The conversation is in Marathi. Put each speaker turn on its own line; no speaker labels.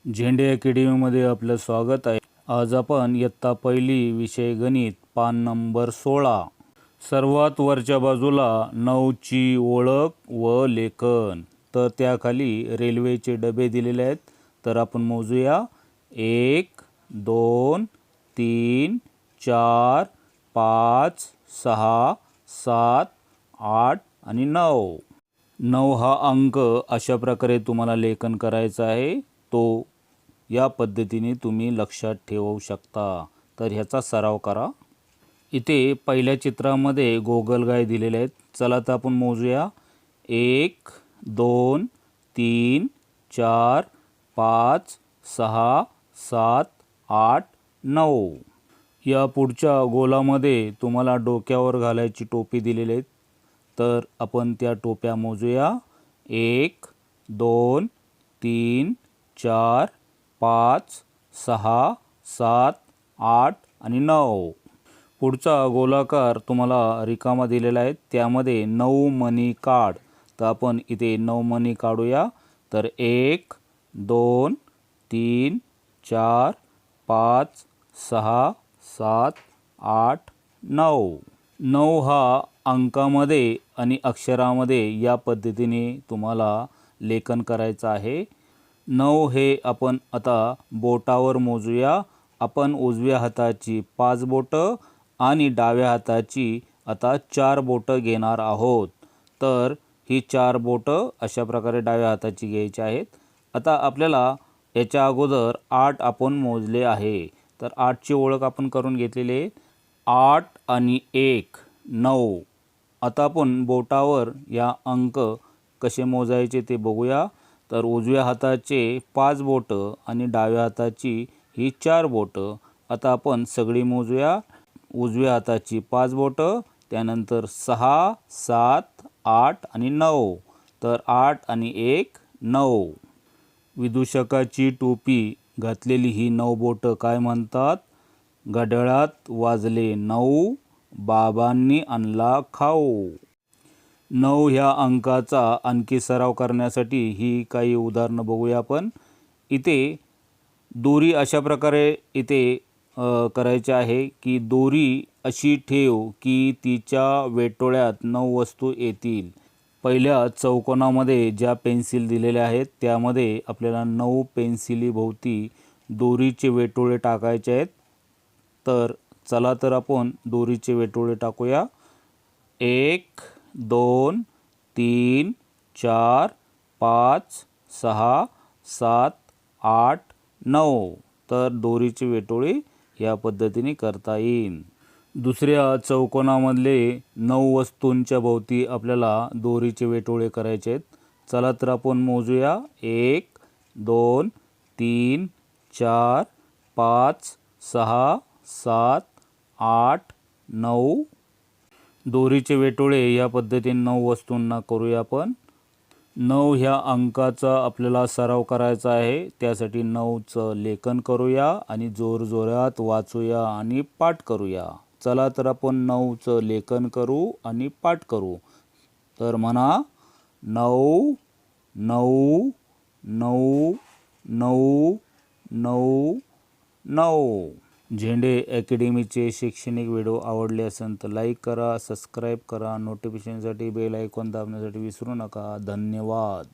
झेंडे अकॅडमीमध्ये आपलं स्वागत आहे। आज आपण इयत्ता पहिली विषय गणित पान नंबर 16 सर्वात वरच्या बाजूला 9 ची ओळख व लेखन। तर त्याखाली रेल्वेचे डबे दिलेले आहेत। तर आपण मोजूया 1 2 3 4 5 6 7 8 आणि 9। 9 हा अंक अशा प्रकारे तुम्हाला लेखन करायचा आहे। तो या पद्धतीने तुम्ही लक्षात ठेवू शकता। तर ह्याचा सराव करा। इथे पहिल्या चित्रामध्ये गोगलगाय दिलेले आहेत। चला तर आपण मोजूया 1 2 3 4 5 6 7 8 9। या पुढच्या गोलामध्ये तुम्हाला डोक्यावर घालायची टोपी दिलेली आहे। तर आपण त्या टोप्या मोजूया 1 2 3 4 5 6 7 8 आणि 9। पुढचा गोलाकार तुम्हाला रिकामा दिलेला आहे। त्यामध्ये 9 मणी काढ। तर आपण इथे 9 मणी काढूया। तर 1 2 3 4 5 6 7 8 9। 9 हा अंकामध्ये आणि अक्षरामध्ये या पद्धतीने तुम्हाला लेखन करायचं आहे। 9 हे आपण आता बोटावर मोजूया। आपण उजव्या हाताची 5 बोटं आणि डाव्या हाताची आता 4 बोटं घेणार आहोत। तर ही 4 बोटं अशा प्रकारे डाव्या हाताची घ्यायची आहेत। आता आपल्याला याच्या अगोदर 8 आपण मोजले आहे। तर 8 ची ओळख आपण करून घेतलेली आहे। 8 आणि 1 9। आता आपण बोटावर या अंक कसे मोजायचे ते बघूया। तर उजव्या हाताचे 5 बोटं आणि डाव्या हाताची ही 4 बोटं आता आपण सगळी मोजूया। उजव्या हाताची 5 बोटं, त्यानंतर 6 7 8 आणि 9। तर 8 आणि 1 9। विदूषकाची टोपी घातलेली ही 9 बोटं काय म्हणतात? घड्याळात वाजले 9, बाबांनी आणला खाऊ। 9 ह्या अंकाचा आणखी सराव करण्यासाठी ही काही उदाहरणं बघूया आपण। इथे दोरी अशा प्रकारे इथे करायचे आहे की दोरी अशी ठेव की तिच्या वेटोळ्यात 9 वस्तू येतील। पहिल्या चौकोनामध्ये ज्या पेन्सिल दिलेल्या आहेत त्यामध्ये आपल्याला 9 पेन्सिलीभोवती दोरीचे वेटोळे टाकायचे आहेत। तर चला तर आपण दोरीचे वेटोळे टाकूया। 1 2 3 4 5 6 7 8 9। तर दोरीचे वेटोळे या पद्धतीने करता येईल। दुसऱ्या चौकोनामधले 9 वस्तूंच्या भोवती आपल्याला दोरीचे वेटोळे करायचे आहेत। चला तर आपण मोजूया 1 2 3 4 5 6 7 8 9। दोरीचे वेटोळे या पद्धतीने 9 वस्तूंना करूया आपण। 9 ह्या अंकाचा आपल्याला सराव करायचा आहे। त्यासाठी 9चं लेखन करूया आणि जोरजोरात वाचूया आणि पाठ करूया। चला तर आपण 9चं लेखन करू आणि पाठ करू। तर म्हणा 9 9 9 9 9 9। झेंडे अकॅडमीचे शैक्षणिक व्हिडिओ आवडले असेल तर लाईक करा, सबस्क्राईब करा, नोटिफिकेशनसाठी बेल आयकॉन दाबण्यासाठी विसरू नका। धन्यवाद।